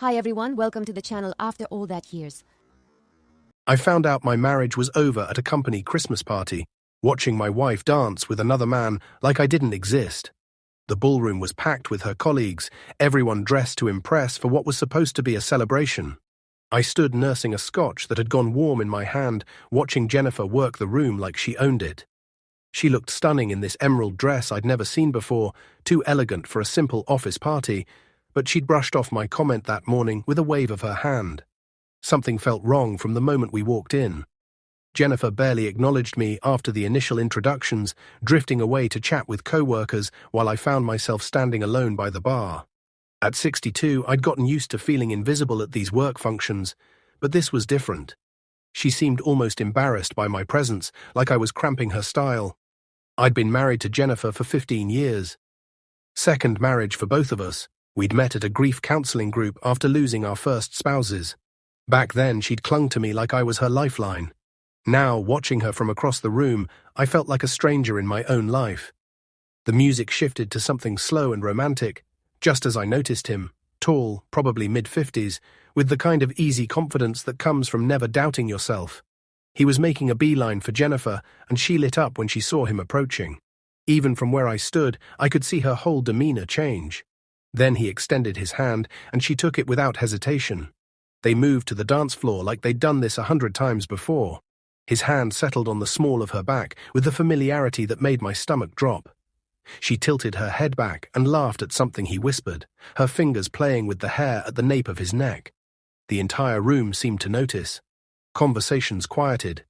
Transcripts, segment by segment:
Hi everyone, welcome to the channel After All That Years. I found out my marriage was over at a company Christmas party, watching my wife dance with another man like I didn't exist. The ballroom was packed with her colleagues, everyone dressed to impress for what was supposed to be a celebration. I stood nursing a scotch that had gone warm in my hand, watching Jennifer work the room like she owned it. She looked stunning in this emerald dress I'd never seen before, too elegant for a simple office party, but she'd brushed off my comment that morning with a wave of her hand. Something felt wrong from the moment we walked in. Jennifer barely acknowledged me after the initial introductions, drifting away to chat with co-workers while I found myself standing alone by the bar. At 62, I'd gotten used to feeling invisible at these work functions, but this was different. She seemed almost embarrassed by my presence, like I was cramping her style. I'd been married to Jennifer for 15 years. Second marriage for both of us. We'd met at a grief counseling group after losing our first spouses. Back then, she'd clung to me like I was her lifeline. Now, watching her from across the room, I felt like a stranger in my own life. The music shifted to something slow and romantic, just as I noticed him, tall, probably mid-50s, with the kind of easy confidence that comes from never doubting yourself. He was making a beeline for Jennifer, and she lit up when she saw him approaching. Even from where I stood, I could see her whole demeanor change. Then he extended his hand, and she took it without hesitation. They moved to the dance floor like they'd done this 100 times before. His hand settled on the small of her back with the familiarity that made my stomach drop. She tilted her head back and laughed at something he whispered, her fingers playing with the hair at the nape of his neck. The entire room seemed to notice. Conversations quieted.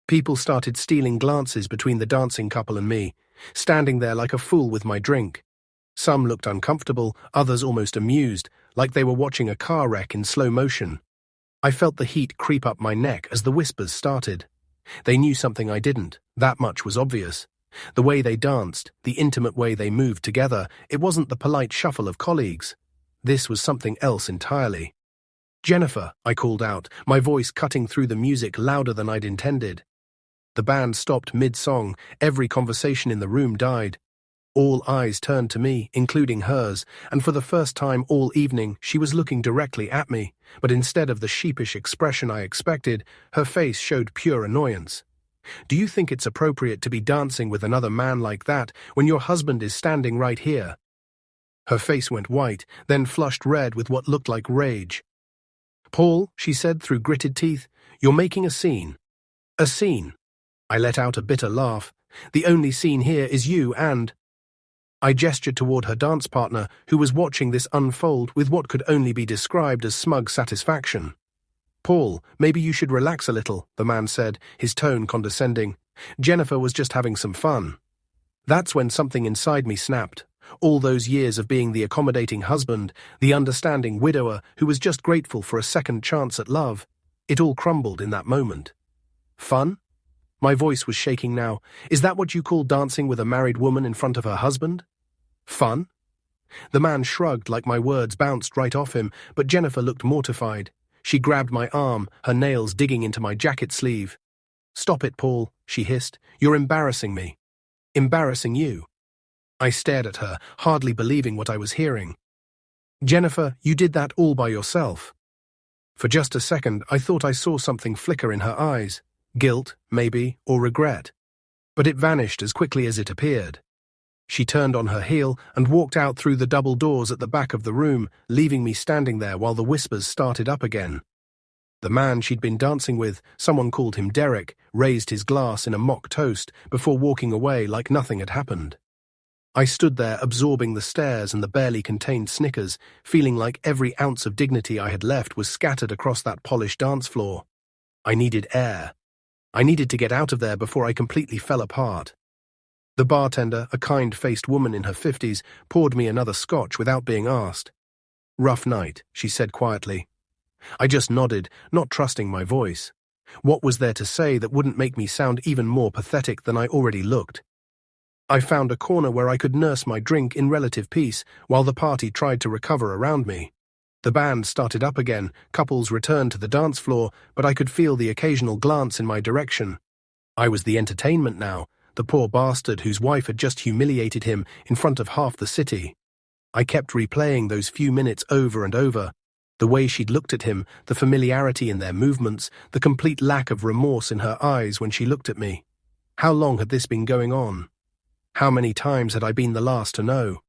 People started stealing glances between the dancing couple and me, standing there like a fool with my drink. Some looked uncomfortable, others almost amused, like they were watching a car wreck in slow motion. I felt the heat creep up my neck as the whispers started. They knew something I didn't, that much was obvious. The way they danced, the intimate way they moved together, it wasn't the polite shuffle of colleagues. This was something else entirely. "Jennifer," I called out, my voice cutting through the music louder than I'd intended. The band stopped mid-song, every conversation in the room died. All eyes turned to me, including hers, and for the first time all evening she was looking directly at me, but instead of the sheepish expression I expected, her face showed pure annoyance. "Do you think it's appropriate to be dancing with another man like that when your husband is standing right here?" Her face went white, then flushed red with what looked like rage. "Paul," she said through gritted teeth, "you're making a scene." "A scene?" I let out a bitter laugh. "The only scene here is you and—" I gestured toward her dance partner, who was watching this unfold with what could only be described as smug satisfaction. "Paul, maybe you should relax a little," the man said, his tone condescending. "Jennifer was just having some fun." That's when something inside me snapped. All those years of being the accommodating husband, the understanding widower who was just grateful for a second chance at love, it all crumbled in that moment. "Fun?" My voice was shaking now. "Is that what you call dancing with a married woman in front of her husband? Fun?" The man shrugged like my words bounced right off him, but Jennifer looked mortified. She grabbed my arm, her nails digging into my jacket sleeve. "Stop it, Paul," she hissed. "You're embarrassing me." "Embarrassing you?" I stared at her, hardly believing what I was hearing. "Jennifer, you did that all by yourself." For just a second, I thought I saw something flicker in her eyes. Guilt, maybe, or regret. But it vanished as quickly as it appeared. She turned on her heel and walked out through the double doors at the back of the room, leaving me standing there while the whispers started up again. The man she'd been dancing with, someone called him Derek, raised his glass in a mock toast before walking away like nothing had happened. I stood there absorbing the stares and the barely contained snickers, feeling like every ounce of dignity I had left was scattered across that polished dance floor. I needed air. I needed to get out of there before I completely fell apart. The bartender, a kind-faced woman in her 50s, poured me another scotch without being asked. "Rough night," she said quietly. I just nodded, not trusting my voice. What was there to say that wouldn't make me sound even more pathetic than I already looked? I found a corner where I could nurse my drink in relative peace while the party tried to recover around me. The band started up again, couples returned to the dance floor, but I could feel the occasional glance in my direction. I was the entertainment now, the poor bastard whose wife had just humiliated him in front of half the city. I kept replaying those few minutes over and over. The way she'd looked at him, the familiarity in their movements, the complete lack of remorse in her eyes when she looked at me. How long had this been going on? How many times had I been the last to know?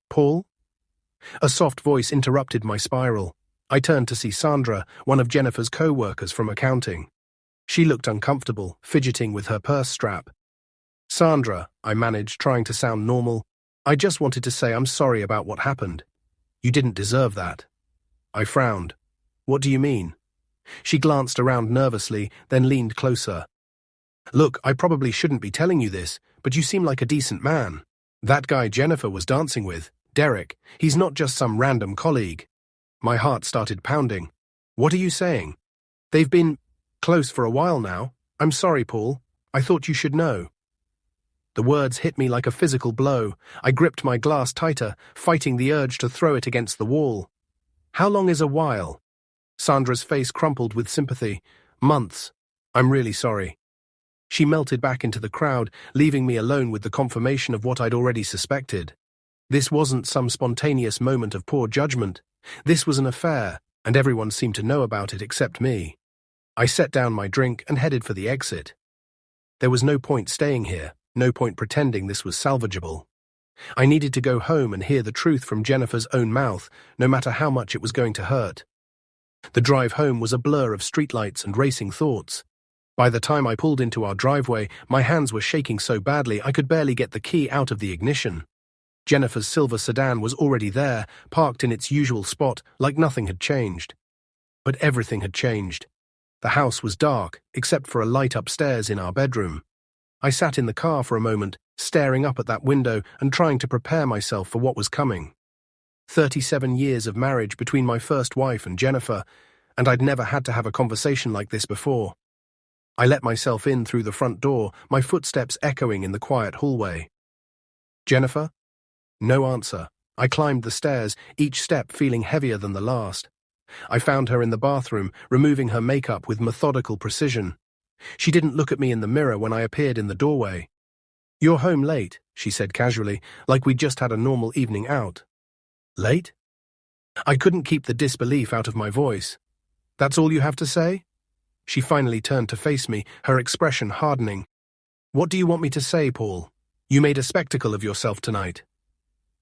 Paul? A soft voice interrupted my spiral. I turned to see Sandra, one of Jennifer's co-workers from accounting. She looked uncomfortable, fidgeting with her purse strap. Sandra, I managed, trying to sound normal. I just wanted to say I'm sorry about what happened. You didn't deserve that. I frowned. What do you mean? She glanced around nervously, then leaned closer. Look, I probably shouldn't be telling you this, but you seem like a decent man. That guy Jennifer was dancing with, Derek, he's not just some random colleague. My heart started pounding. What are you saying? They've been close for a while now. I'm sorry, Paul. I thought you should know. The words hit me like a physical blow. I gripped my glass tighter, fighting the urge to throw it against the wall. How long is a while? Sandra's face crumpled with sympathy. Months. I'm really sorry. She melted back into the crowd, leaving me alone with the confirmation of what I'd already suspected. This wasn't some spontaneous moment of poor judgment. This was an affair, and everyone seemed to know about it except me. I set down my drink and headed for the exit. There was no point staying here, no point pretending this was salvageable. I needed to go home and hear the truth from Jennifer's own mouth, no matter how much it was going to hurt. The drive home was a blur of streetlights and racing thoughts. By the time I pulled into our driveway, my hands were shaking so badly I could barely get the key out of the ignition. Jennifer's silver sedan was already there, parked in its usual spot, like nothing had changed. But everything had changed. The house was dark, except for a light upstairs in our bedroom. I sat in the car for a moment, staring up at that window and trying to prepare myself for what was coming. 37 years of marriage between my first wife and Jennifer, and I'd never had to have a conversation like this before. I let myself in through the front door, my footsteps echoing in the quiet hallway. Jennifer? No answer. I climbed the stairs, each step feeling heavier than the last. I found her in the bathroom, removing her makeup with methodical precision. She didn't look at me in the mirror when I appeared in the doorway. You're home late, she said casually, like we'd just had a normal evening out. Late? I couldn't keep the disbelief out of my voice. That's all you have to say? She finally turned to face me, her expression hardening. What do you want me to say, Paul? You made a spectacle of yourself tonight.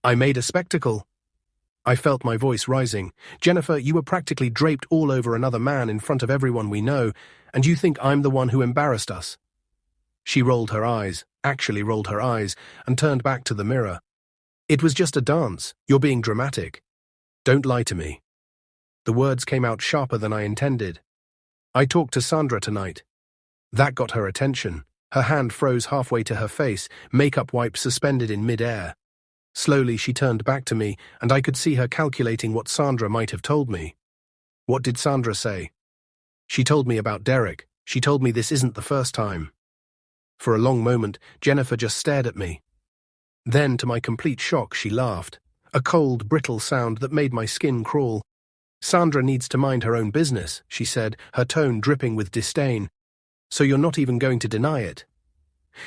I made a spectacle? I felt my voice rising. Jennifer, you were practically draped all over another man in front of everyone we know, and you think I'm the one who embarrassed us. She rolled her eyes, actually rolled her eyes, and turned back to the mirror. It was just a dance. You're being dramatic. Don't lie to me. The words came out sharper than I intended. I talked to Sandra tonight. That got her attention. Her hand froze halfway to her face, makeup wipes suspended in mid-air. Slowly she turned back to me, and I could see her calculating what Sandra might have told me. What did Sandra say? She told me about Derek. She told me this isn't the first time. For a long moment, Jennifer just stared at me. Then, to my complete shock, she laughed. A cold, brittle sound that made my skin crawl. Sandra needs to mind her own business, she said, her tone dripping with disdain. So you're not even going to deny it?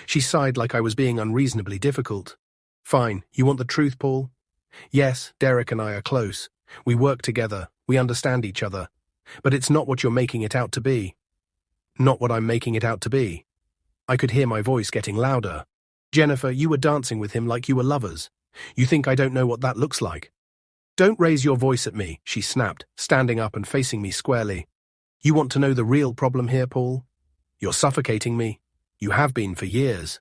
She sighed like I was being unreasonably difficult. Fine, you want the truth, Paul? Yes, Derek and I are close. We work together, we understand each other. But it's not what you're making it out to be. Not what I'm making it out to be. I could hear my voice getting louder. Jennifer, you were dancing with him like you were lovers. You think I don't know what that looks like? Don't raise your voice at me, she snapped, standing up and facing me squarely. You want to know the real problem here, Paul? You're suffocating me. You have been for years.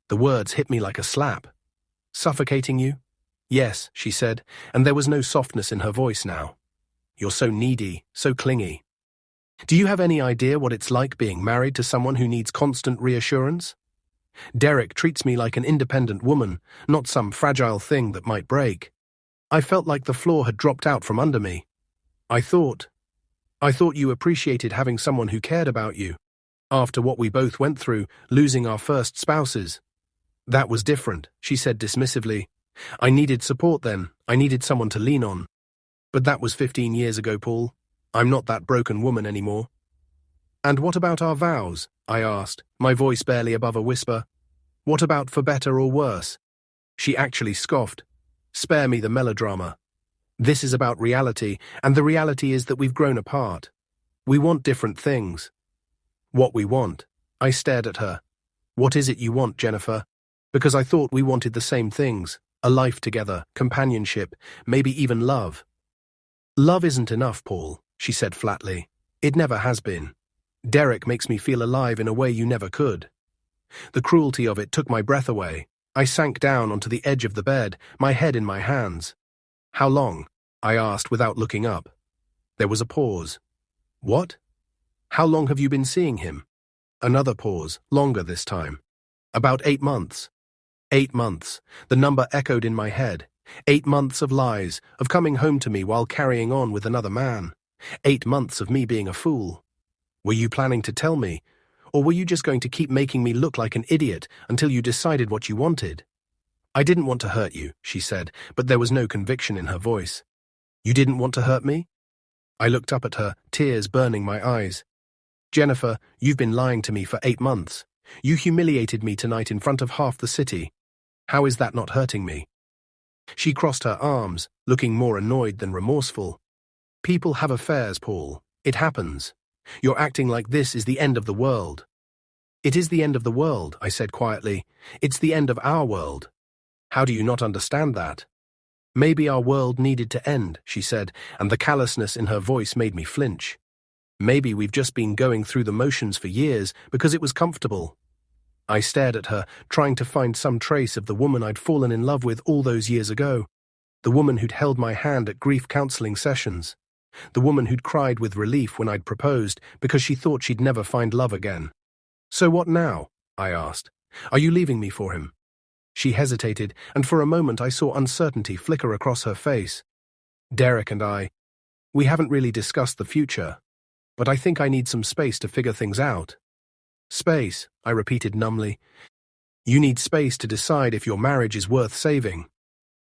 The words hit me like a slap. Suffocating you? Yes, she said, and there was no softness in her voice now. You're so needy, so clingy. Do you have any idea what it's like being married to someone who needs constant reassurance? Derek treats me like an independent woman, not some fragile thing that might break. I felt like the floor had dropped out from under me. I thought you appreciated having someone who cared about you. After what we both went through, losing our first spouses. That was different, she said dismissively. I needed support then. I needed someone to lean on. But that was 15 years ago, Paul. I'm not that broken woman anymore. And what about our vows? I asked, my voice barely above a whisper. What about for better or worse? She actually scoffed. Spare me the melodrama. This is about reality, and the reality is that we've grown apart. We want different things. What we want. I stared at her. What is it you want, Jennifer? Because I thought we wanted the same things. A life together, companionship, maybe even love. Love isn't enough, Paul, she said flatly. It never has been. Derek makes me feel alive in a way you never could. The cruelty of it took my breath away. I sank down onto the edge of the bed, my head in my hands. How long? I asked without looking up. There was a pause. What? How long have you been seeing him? Another pause, longer this time. About 8 months. 8 months. The number echoed in my head. 8 months of lies, of coming home to me while carrying on with another man. 8 months of me being a fool. Were you planning to tell me? Or were you just going to keep making me look like an idiot until you decided what you wanted? I didn't want to hurt you, she said, but there was no conviction in her voice. You didn't want to hurt me? I looked up at her, tears burning my eyes. Jennifer, you've been lying to me for 8 months. You humiliated me tonight in front of half the city. How is that not hurting me? She crossed her arms, looking more annoyed than remorseful. People have affairs, Paul. It happens. You're acting like this is the end of the world. It is the end of the world, I said quietly. It's the end of our world. How do you not understand that? Maybe our world needed to end, she said, and the callousness in her voice made me flinch. Maybe we've just been going through the motions for years because it was comfortable. I stared at her, trying to find some trace of the woman I'd fallen in love with all those years ago. The woman who'd held my hand at grief counseling sessions. The woman who'd cried with relief when I'd proposed because she thought she'd never find love again. So what now? I asked. Are you leaving me for him? She hesitated, and for a moment I saw uncertainty flicker across her face. Derek and we haven't really discussed the future, but I think I need some space to figure things out. Space, I repeated numbly. You need space to decide if your marriage is worth saving.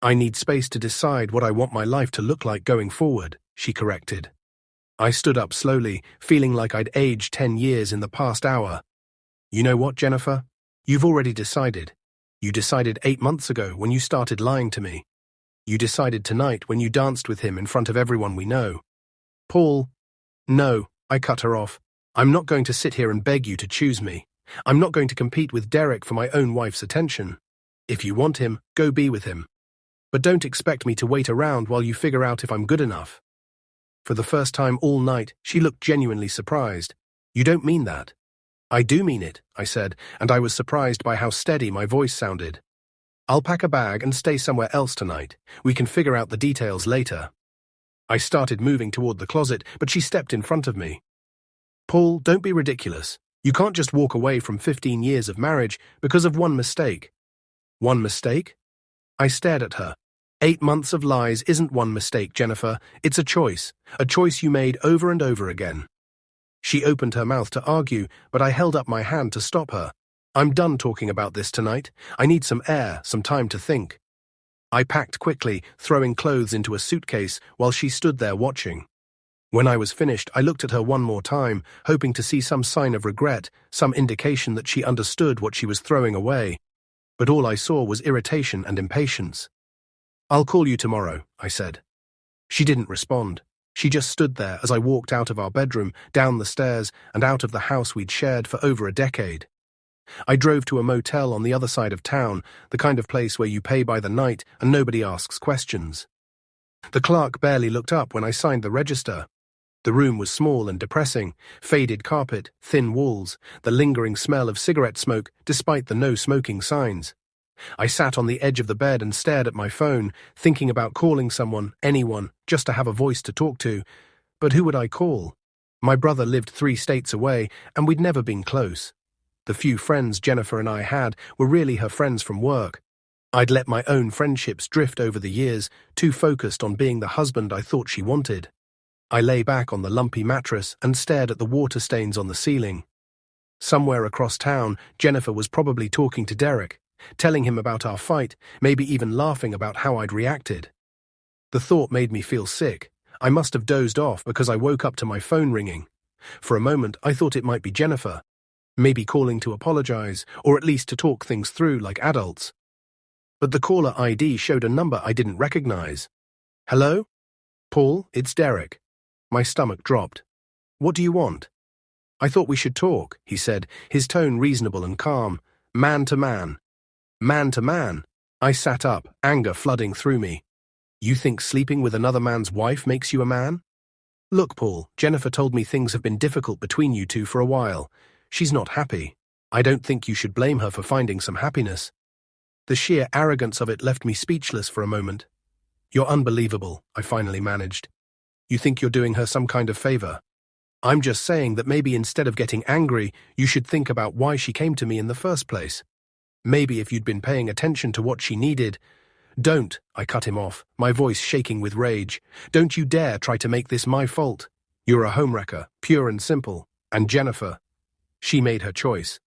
I need space to decide what I want my life to look like going forward, she corrected. I stood up slowly, feeling like I'd aged 10 years in the past hour. You know what, Jennifer? You've already decided. You decided 8 months ago when you started lying to me. You decided tonight when you danced with him in front of everyone we know. Paul. No, I cut her off. I'm not going to sit here and beg you to choose me. I'm not going to compete with Derek for my own wife's attention. If you want him, go be with him. But don't expect me to wait around while you figure out if I'm good enough. For the first time all night, she looked genuinely surprised. You don't mean that? I do mean it, I said, and I was surprised by how steady my voice sounded. I'll pack a bag and stay somewhere else tonight. We can figure out the details later. I started moving toward the closet, but she stepped in front of me. Paul, don't be ridiculous. You can't just walk away from 15 years of marriage because of one mistake. One mistake? I stared at her. 8 months of lies isn't one mistake, Jennifer. It's a choice you made over and over again. She opened her mouth to argue, but I held up my hand to stop her. I'm done talking about this tonight. I need some air, some time to think. I packed quickly, throwing clothes into a suitcase while she stood there watching. When I was finished, I looked at her one more time, hoping to see some sign of regret, some indication that she understood what she was throwing away. But all I saw was irritation and impatience. I'll call you tomorrow, I said. She didn't respond. She just stood there as I walked out of our bedroom, down the stairs, and out of the house we'd shared for over a decade. I drove to a motel on the other side of town, the kind of place where you pay by the night and nobody asks questions. The clerk barely looked up when I signed the register. The room was small and depressing, faded carpet, thin walls, the lingering smell of cigarette smoke despite the no smoking signs. I sat on the edge of the bed and stared at my phone, thinking about calling someone, anyone, just to have a voice to talk to. But who would I call? My brother lived 3 states away, and we'd never been close. The few friends Jennifer and I had were really her friends from work. I'd let my own friendships drift over the years, too focused on being the husband I thought she wanted. I lay back on the lumpy mattress and stared at the water stains on the ceiling. Somewhere across town, Jennifer was probably talking to Derek, telling him about our fight, maybe even laughing about how I'd reacted. The thought made me feel sick. I must have dozed off because I woke up to my phone ringing. For a moment, I thought it might be Jennifer, maybe calling to apologize, or at least to talk things through like adults. But the caller ID showed a number I didn't recognize. Hello? Paul, it's Derek. My stomach dropped. What do you want? I thought we should talk, he said, his tone reasonable and calm. Man to man. Man to man. I sat up, anger flooding through me. You think sleeping with another man's wife makes you a man? Look, Paul, Jennifer told me things have been difficult between you two for a while. She's not happy. I don't think you should blame her for finding some happiness. The sheer arrogance of it left me speechless for a moment. You're unbelievable, I finally managed. You think you're doing her some kind of favor? I'm just saying that maybe instead of getting angry, you should think about why she came to me in the first place. Maybe if you'd been paying attention to what she needed. Don't, I cut him off, my voice shaking with rage. Don't you dare try to make this my fault. You're a homewrecker, pure and simple. And Jennifer, she made her choice.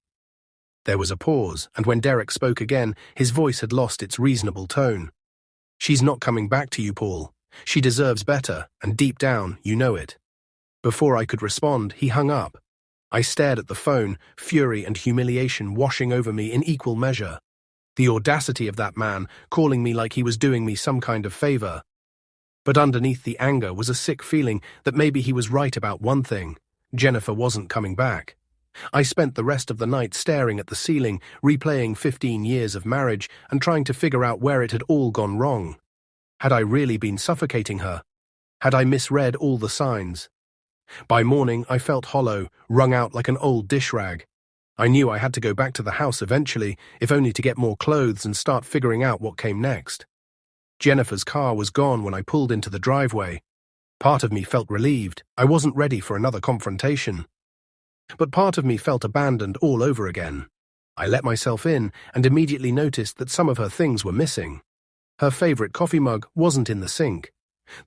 There was a pause, and when Derek spoke again, his voice had lost its reasonable tone. She's not coming back to you, Paul. She deserves better, and deep down, you know it. Before I could respond, he hung up. I stared at the phone, fury and humiliation washing over me in equal measure. The audacity of that man, calling me like he was doing me some kind of favor. But underneath the anger was a sick feeling that maybe he was right about one thing. Jennifer wasn't coming back. I spent the rest of the night staring at the ceiling, replaying 15 years of marriage and trying to figure out where it had all gone wrong. Had I really been suffocating her? Had I misread all the signs? By morning, I felt hollow, wrung out like an old dish rag. I knew I had to go back to the house eventually, if only to get more clothes and start figuring out what came next. Jennifer's car was gone when I pulled into the driveway. Part of me felt relieved. I wasn't ready for another confrontation. But part of me felt abandoned all over again. I let myself in and immediately noticed that some of her things were missing. Her favorite coffee mug wasn't in the sink.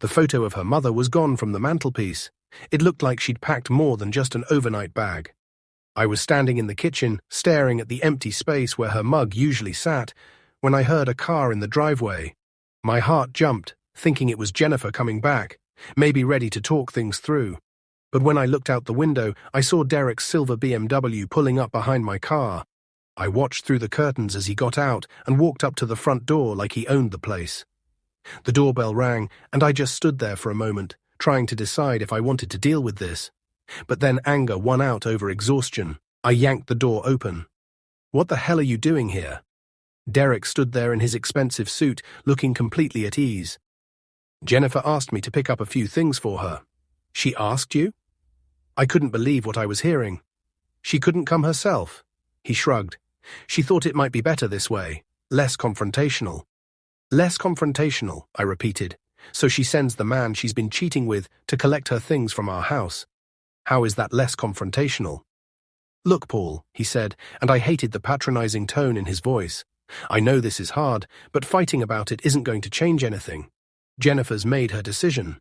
The photo of her mother was gone from the mantelpiece. It looked like she'd packed more than just an overnight bag. I was standing in the kitchen, staring at the empty space where her mug usually sat, when I heard a car in the driveway. My heart jumped, thinking it was Jennifer coming back, maybe ready to talk things through. But when I looked out the window, I saw Derek's silver BMW pulling up behind my car. I watched through the curtains as he got out and walked up to the front door like he owned the place. The doorbell rang, and I just stood there for a moment, trying to decide if I wanted to deal with this. But then anger won out over exhaustion. I yanked the door open. What the hell are you doing here? Derek stood there in his expensive suit, looking completely at ease. Jennifer asked me to pick up a few things for her. She asked you? I couldn't believe what I was hearing. She couldn't come herself. He shrugged. She thought it might be better this way, less confrontational. Less confrontational, I repeated. So she sends the man she's been cheating with to collect her things from our house. How is that less confrontational? Look, Paul, he said, and I hated the patronizing tone in his voice. I know this is hard, but fighting about it isn't going to change anything. Jennifer's made her decision.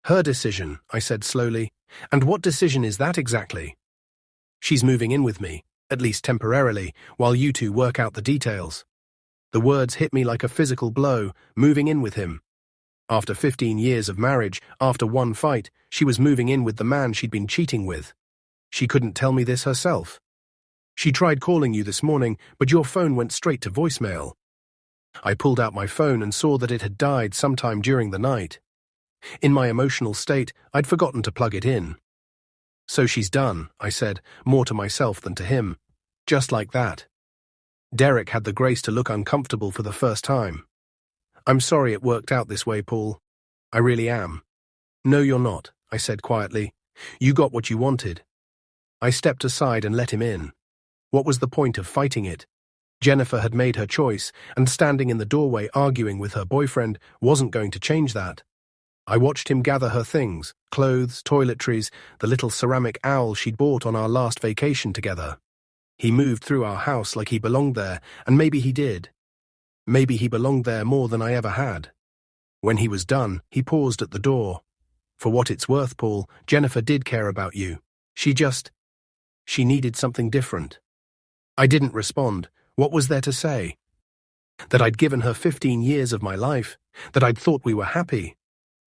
Her decision, I said slowly. And what decision is that exactly? She's moving in with me, at least temporarily, while you two work out the details. The words hit me like a physical blow, moving in with him. After 15 years of marriage, after one fight, she was moving in with the man she'd been cheating with. She couldn't tell me this herself. She tried calling you this morning, but your phone went straight to voicemail. I pulled out my phone and saw that it had died sometime during the night. In my emotional state, I'd forgotten to plug it in. So she's done, I said, more to myself than to him. Just like that. Derek had the grace to look uncomfortable for the first time. I'm sorry it worked out this way, Paul. I really am. No, you're not, I said quietly. You got what you wanted. I stepped aside and let him in. What was the point of fighting it? Jennifer had made her choice, and standing in the doorway arguing with her boyfriend wasn't going to change that. I watched him gather her things, clothes, toiletries, the little ceramic owl she'd bought on our last vacation together. He moved through our house like he belonged there, and maybe he did. Maybe he belonged there more than I ever had. When he was done, he paused at the door. For what it's worth, Paul, Jennifer did care about you. She needed something different. I didn't respond. What was there to say? That I'd given her 15 years of my life, that I'd thought we were happy,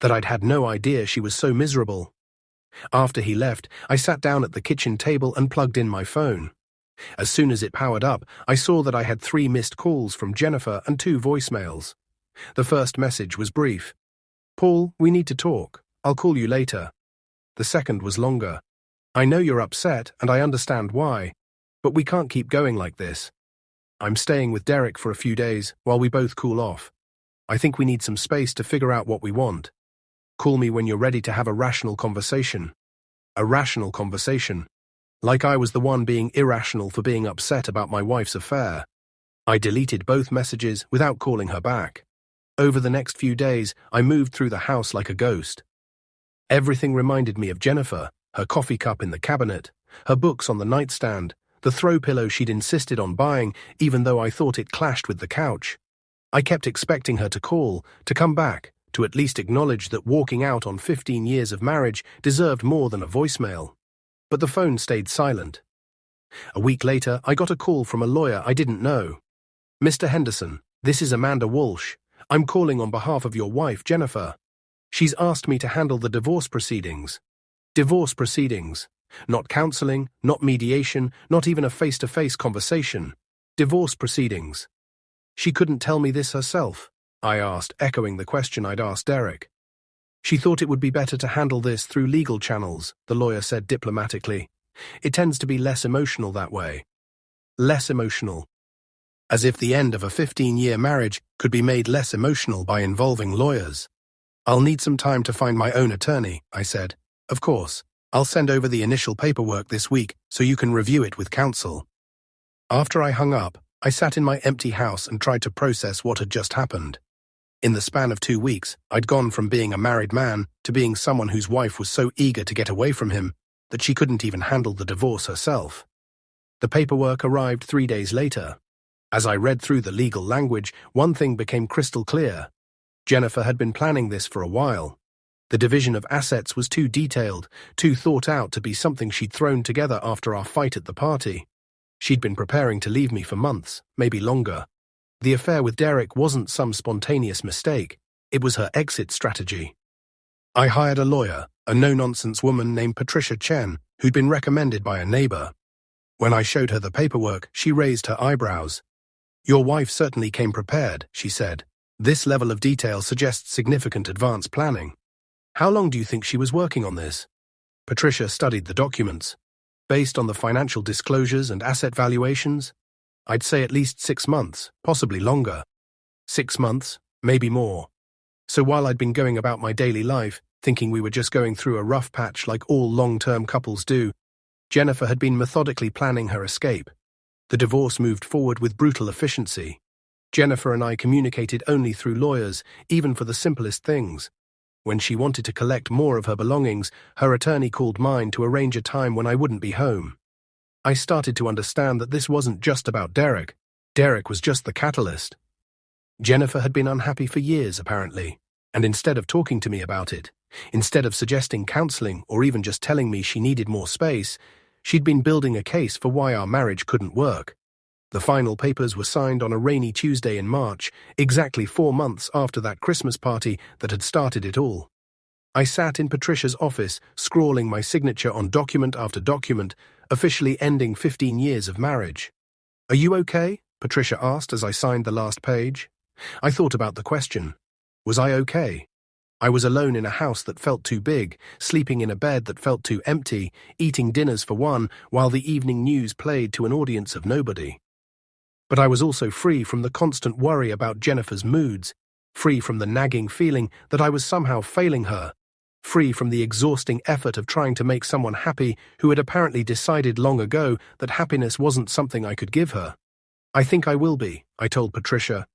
that I'd had no idea she was so miserable. After he left, I sat down at the kitchen table and plugged in my phone. As soon as it powered up, I saw that I had 3 missed calls from Jennifer and 2 voicemails. The first message was brief. Paul, we need to talk. I'll call you later. The second was longer. I know you're upset, and I understand why, but we can't keep going like this. I'm staying with Derek for a few days while we both cool off. I think we need some space to figure out what we want. Call me when you're ready to have a rational conversation. A rational conversation. Like I was the one being irrational for being upset about my wife's affair. I deleted both messages without calling her back. Over the next few days, I moved through the house like a ghost. Everything reminded me of Jennifer, her coffee cup in the cabinet, her books on the nightstand, the throw pillow she'd insisted on buying even though I thought it clashed with the couch. I kept expecting her to call, to come back, to at least acknowledge that walking out on 15 years of marriage deserved more than a voicemail. But the phone stayed silent. A week later, I got a call from a lawyer I didn't know. Mr. Henderson, this is Amanda Walsh. I'm calling on behalf of your wife, Jennifer. She's asked me to handle the divorce proceedings. Divorce proceedings. Not counseling, not mediation, not even a face-to-face conversation. Divorce proceedings. She couldn't tell me this herself, I asked, echoing the question I'd asked Derek. She thought it would be better to handle this through legal channels, the lawyer said diplomatically. It tends to be less emotional that way. Less emotional. As if the end of a 15-year marriage could be made less emotional by involving lawyers. I'll need some time to find my own attorney, I said. Of course. I'll send over the initial paperwork this week so you can review it with counsel. After I hung up, I sat in my empty house and tried to process what had just happened. In the span of 2 weeks, I'd gone from being a married man to being someone whose wife was so eager to get away from him that she couldn't even handle the divorce herself. The paperwork arrived 3 days later. As I read through the legal language, one thing became crystal clear. Jennifer had been planning this for a while. The division of assets was too detailed, too thought out to be something she'd thrown together after our fight at the party. She'd been preparing to leave me for months, maybe longer. The affair with Derek wasn't some spontaneous mistake. It was her exit strategy. I hired a lawyer, a no-nonsense woman named Patricia Chen, who'd been recommended by a neighbor. When I showed her the paperwork, she raised her eyebrows. "Your wife certainly came prepared," she said. "This level of detail suggests significant advance planning. How long do you think she was working on this?" Patricia studied the documents. Based on the financial disclosures and asset valuations, I'd say at least 6 months, possibly longer. 6 months, maybe more. So while I'd been going about my daily life, thinking we were just going through a rough patch like all long-term couples do, Jennifer had been methodically planning her escape. The divorce moved forward with brutal efficiency. Jennifer and I communicated only through lawyers, even for the simplest things. When she wanted to collect more of her belongings, her attorney called mine to arrange a time when I wouldn't be home. I started to understand that this wasn't just about Derek. Derek was just the catalyst. Jennifer had been unhappy for years, apparently, and instead of talking to me about it, instead of suggesting counseling or even just telling me she needed more space, she'd been building a case for why our marriage couldn't work. The final papers were signed on a rainy Tuesday in March, exactly 4 months after that Christmas party that had started it all. I sat in Patricia's office, scrawling my signature on document after document, officially ending 15 years of marriage. "Are you okay?" Patricia asked as I signed the last page. I thought about the question. Was I okay? I was alone in a house that felt too big, sleeping in a bed that felt too empty, eating dinners for one while the evening news played to an audience of nobody. But I was also free from the constant worry about Jennifer's moods, free from the nagging feeling that I was somehow failing her, free from the exhausting effort of trying to make someone happy who had apparently decided long ago that happiness wasn't something I could give her. "I think I will be," I told Patricia.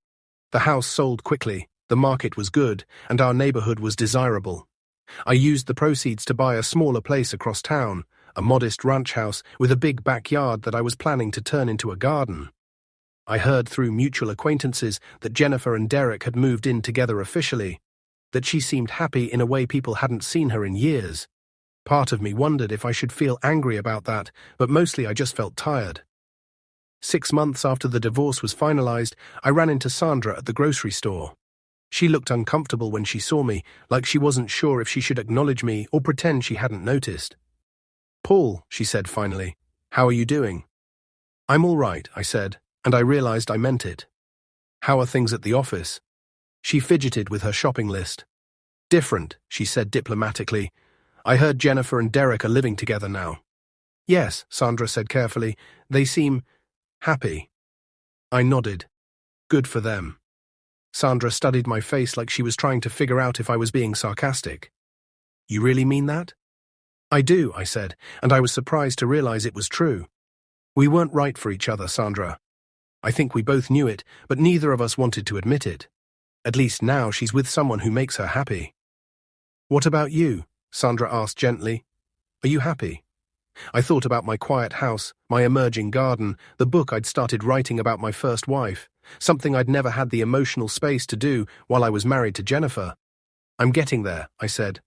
The house sold quickly, the market was good, and our neighborhood was desirable. I used the proceeds to buy a smaller place across town, a modest ranch house with a big backyard that I was planning to turn into a garden. I heard through mutual acquaintances that Jennifer and Derek had moved in together officially, that she seemed happy in a way people hadn't seen her in years. Part of me wondered if I should feel angry about that, but mostly I just felt tired. 6 months after the divorce was finalized, I ran into Sandra at the grocery store. She looked uncomfortable when she saw me, like she wasn't sure if she should acknowledge me or pretend she hadn't noticed. "Paul," she said finally, "how are you doing?" "I'm all right," I said, and I realized I meant it. "How are things at the office?" She fidgeted with her shopping list. Different, she said diplomatically. I heard Jennifer and Derek are living together now. Yes, Sandra said carefully. They seem happy. I nodded. Good for them. Sandra studied my face like she was trying to figure out if I was being sarcastic. You really mean that? I do, I said, and I was surprised to realize it was true. We weren't right for each other, Sandra. I think we both knew it, but neither of us wanted to admit it. At least now she's with someone who makes her happy. What about you? Sandra asked gently. Are you happy? I thought about my quiet house, my emerging garden, the book I'd started writing about my first wife, something I'd never had the emotional space to do while I was married to Jennifer. I'm getting there, I said.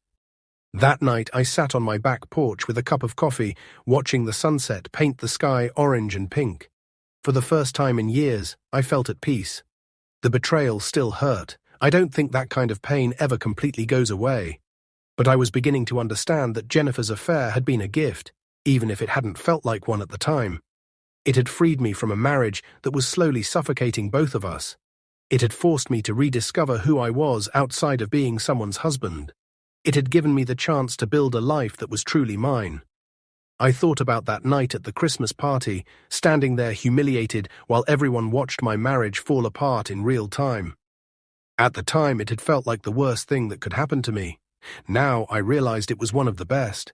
That night I sat on my back porch with a cup of coffee, watching the sunset paint the sky orange and pink. For the first time in years, I felt at peace. The betrayal still hurt. I don't think that kind of pain ever completely goes away. But I was beginning to understand that Jennifer's affair had been a gift, even if it hadn't felt like one at the time. It had freed me from a marriage that was slowly suffocating both of us. It had forced me to rediscover who I was outside of being someone's husband. It had given me the chance to build a life that was truly mine. I thought about that night at the Christmas party, standing there humiliated while everyone watched my marriage fall apart in real time. At the time, it had felt like the worst thing that could happen to me. Now I realized it was one of the best.